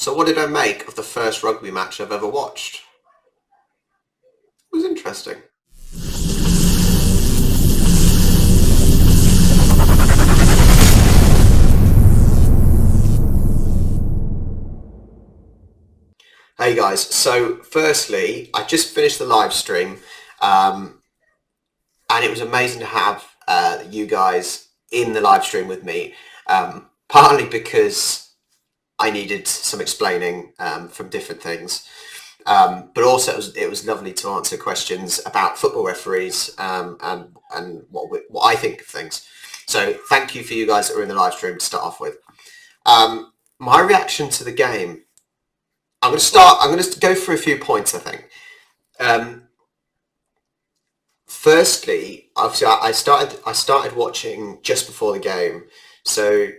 So what did I make of the first rugby match I've ever watched? It was interesting. Hey guys, so firstly, I just finished the live stream, um, and it was amazing to have you guys in the live stream with me, partly because I needed some explaining from different things, but also it was lovely to answer questions about football referees and what I think of things. So thank you for you guys that were in the live stream to start off with. My reaction to the game. I'm going to go through a few points. I think. Um, Firstly, obviously, I started watching just before the game, so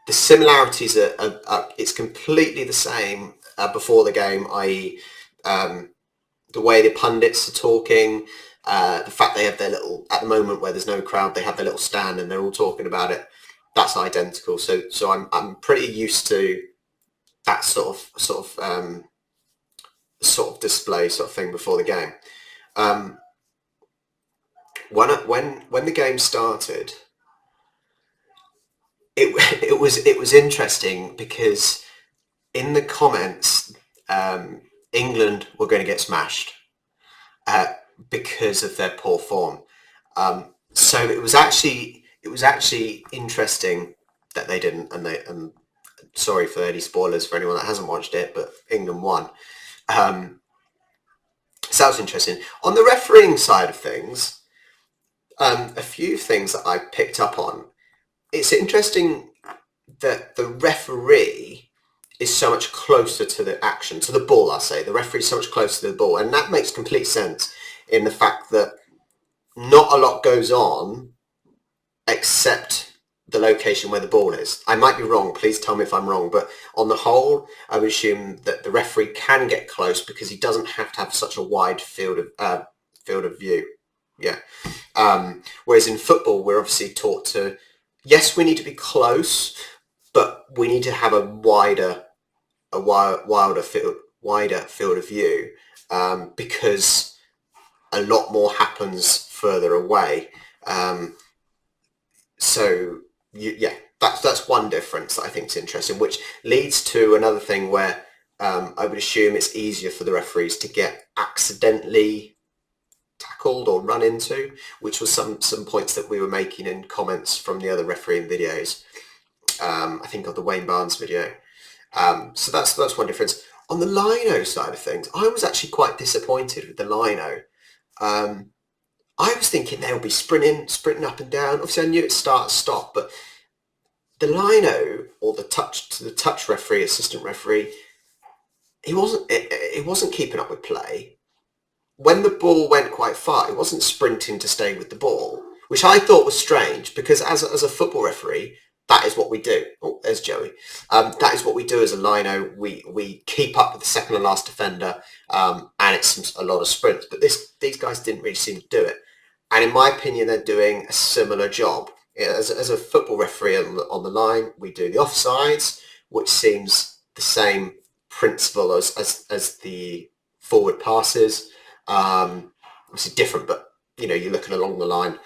the similarities are it's completely the same before the game, i.e., um, the way the pundits are talking, the fact they have their little at the moment where there's no crowd, they have their little stand and they're all talking about it. That's identical. So I'm pretty used to that sort of display sort of thing before the game. Um, when the game started, it was interesting because in the comments, England were going to get smashed uh, because of their poor form. So it was actually interesting that they didn't, and sorry for any spoilers for anyone that hasn't watched it, but England won. Um, so that was interesting. On the refereeing side of things, a few things that I picked up on. It's interesting that the referee is so much closer to the action, to the ball. I say the referee is so much closer to the ball, and that makes complete sense in the fact that not a lot goes on except the location where the ball is. I might be wrong. Please tell me if I'm wrong. But on the whole, I would assume that the referee can get close because he doesn't have to have such a wide field of view. Yeah. Whereas in football, we're obviously taught to, yes, we need to be close, but we need to have a wider field of view, because a lot more happens further away. Um, so yeah, that's one difference that I think is interesting, which leads to another thing where I would assume it's easier for the referees to get accidentally tackled or run into, which was some points that we were making in comments from the other refereeing videos. I think of the Wayne Barnes video. So that's one difference. On the lino side of things, I was actually quite disappointed with the lino. Um, I was thinking they'll be sprinting up and down. Obviously, I knew it start stop, but the lino or the touch referee, assistant referee, he wasn't keeping up with play. When the ball went quite far, he wasn't sprinting to stay with the ball, which I thought was strange because as a football referee, that is what we do. Oh, there's Joey. That is what we do as a lino. We keep up with the second and last defender, and it's a lot of sprints. But these guys didn't really seem to do it. And in my opinion, they're doing a similar job. As a football referee on the line, we do the offsides, which seems the same principle as the forward passes. Obviously different, but you're looking along the line.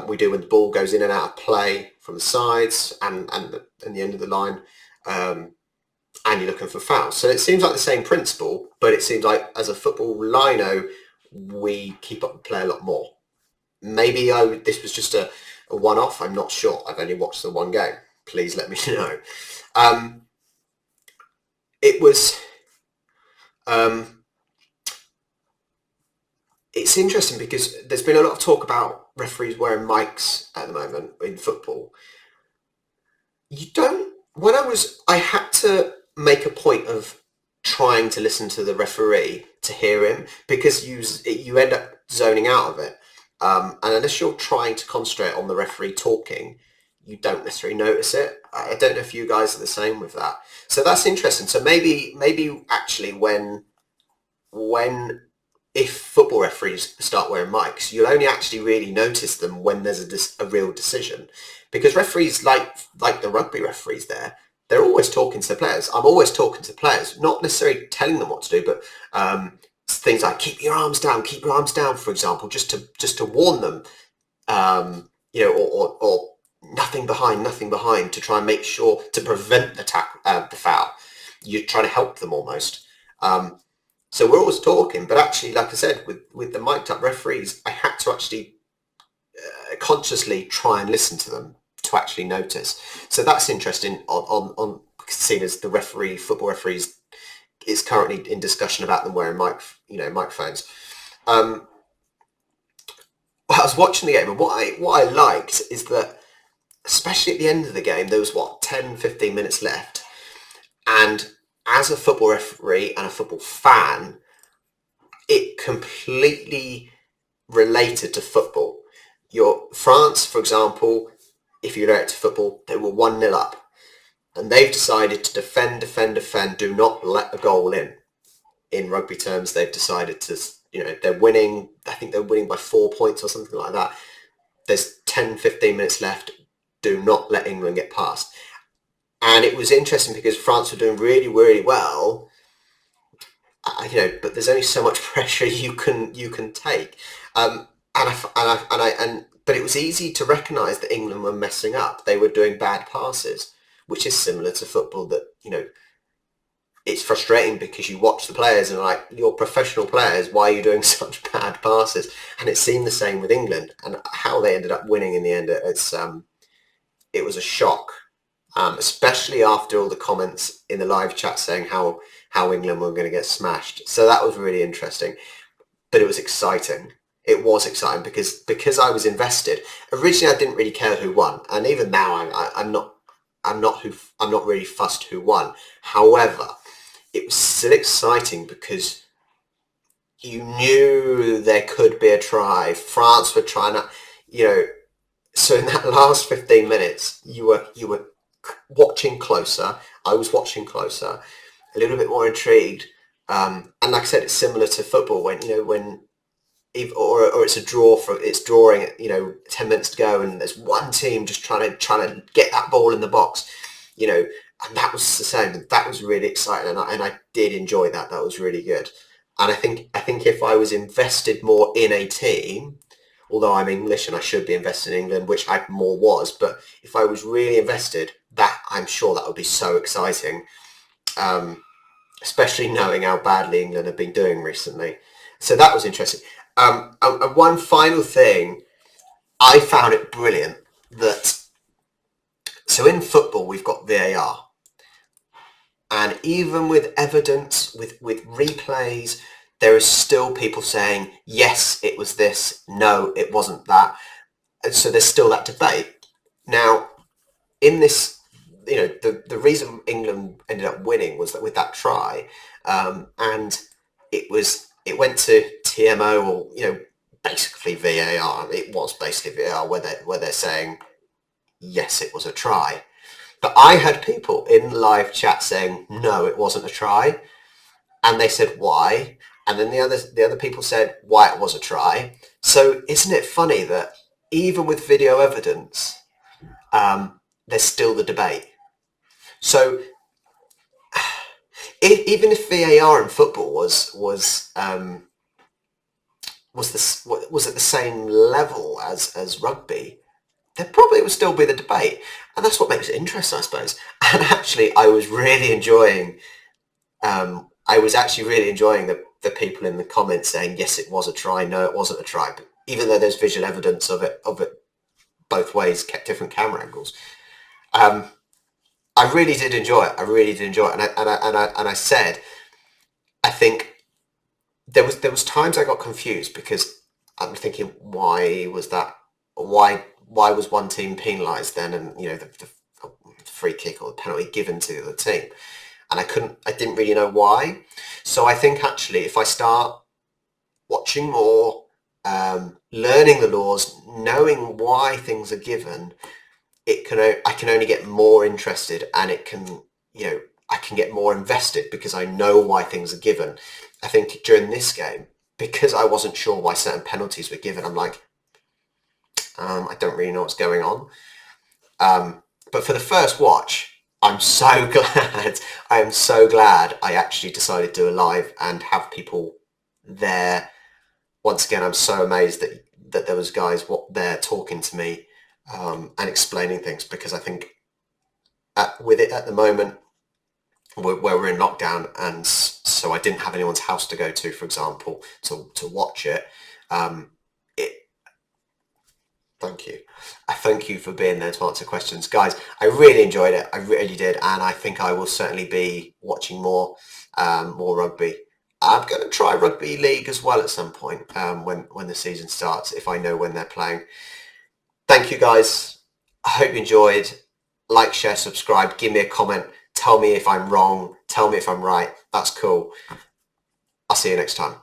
We do when the ball goes in and out of play from the sides and the end of the line, and you're looking for fouls. So it seems like the same principle, but it seems like as a football lino, we keep up the play a lot more. Maybe this was just a one-off. I'm not sure. I've only watched the one game. Please let me know. Um, it was. Um, it's interesting because there's been a lot of talk about referees wearing mics at the moment in football. You don't. I had to make a point of trying to listen to the referee to hear him because you end up zoning out of it. And unless you're trying to concentrate on the referee talking, you don't necessarily notice it. I don't know if you guys are the same with that. So that's interesting. So maybe actually when if football referees start wearing mics, you'll only actually really notice them when there's a real decision, because referees like the rugby referees they're always talking to the players. I'm always talking to the players, not necessarily telling them what to do, but things like keep your arms down, for example, just to warn them, or nothing behind, to try and make sure to prevent the foul. You're trying to help them almost. So we're always talking, but actually, like I said, with the mic'd up referees, I had to actually consciously try and listen to them to actually notice. So that's interesting on seeing as the football referees is currently in discussion about them wearing microphones. I was watching the game, and what I liked is that, especially at the end of the game, there was 10-15 minutes left, and as a football referee and a football fan, it completely related to football. France, for example, if you relate it to football, they were 1-0 up, and they've decided to defend, do not let a goal in. In rugby terms, they've decided to, they're winning, I think they're winning by 4 points or something like that. There's 10-15 minutes left, do not let England get past. And it was interesting because France were doing really, really well, but there's only so much pressure you can take. But it was easy to recognise that England were messing up. They were doing bad passes, which is similar to football. That it's frustrating because you watch the players and like, you're professional players, why are you doing such bad passes? And it seemed the same with England, and how they ended up winning in the end. It was a shock, especially after all the comments in the live chat saying how England were going to get smashed. So that was really interesting, but it was exciting. It was exciting because I was invested. Originally, I didn't really care who won, and even now, I'm not really fussed who won. However, it was still exciting because you knew there could be a try. France were trying to, so in that last 15 minutes, you were watching closer. I was watching closer, a little bit more intrigued. And like I said, it's similar to football when it's a draw it's drawing 10 minutes to go, and there's one team just trying to get that ball in the box, and that was the same. That was really exciting, and I did enjoy that. That was really good. And I think if I was invested more in a team, although I'm English and I should be invested in England, which I more was, but if I was really invested, I'm sure that would be so exciting, especially knowing how badly England have been doing recently. So that was interesting. And one final thing, I found it brilliant so in football we've got VAR, and even with evidence, with replays, there is still people saying, yes, it was this, no, it wasn't that. And so there's still that debate. Now, in this, the reason England ended up winning was that with that try, and it went to TMO, or basically VAR. It was basically VAR where they're saying, yes, it was a try. But I had people in live chat saying, no, it wasn't a try, and they said why, and then the other people said why it was a try. So isn't it funny that even with video evidence, there's still the debate? So even if VAR in football was at the same level as rugby, there probably would still be the debate, and that's what makes it interesting, I suppose. And actually, I was really enjoying. I was actually really enjoying the people in the comments saying, yes, it was a try, no, it wasn't a try. But even though there's visual evidence of it both ways, different camera angles, I really did enjoy it. And I said, I think there was times I got confused because I'm thinking, why was that? Why was one team penalised then, and the free kick or the penalty given to the other team? And I didn't really know why. So I think actually, if I start watching more, learning the laws, knowing why things are given, I can only get more interested, and I can get more invested because I know why things are given. I think during this game, because I wasn't sure why certain penalties were given, I'm like, I don't really know what's going on. But for the first watch, I'm so glad. I am so glad I actually decided to do a live and have people there. Once again, I'm so amazed that there was guys there talking to me and explaining things, because I think with it at the moment, where we're in lockdown, and so I didn't have anyone's house to go to, for example, to watch it. It Thank you. I thank you for being there to answer questions, guys. I really enjoyed it. I really did, and I think I will certainly be watching more rugby. I'm going to try rugby league as well at some point when the season starts, if I know when they're playing. Thank you, guys. I hope you enjoyed. Like, share, subscribe. Give me a comment. Tell me if I'm wrong. Tell me if I'm right. That's cool. I'll see you next time.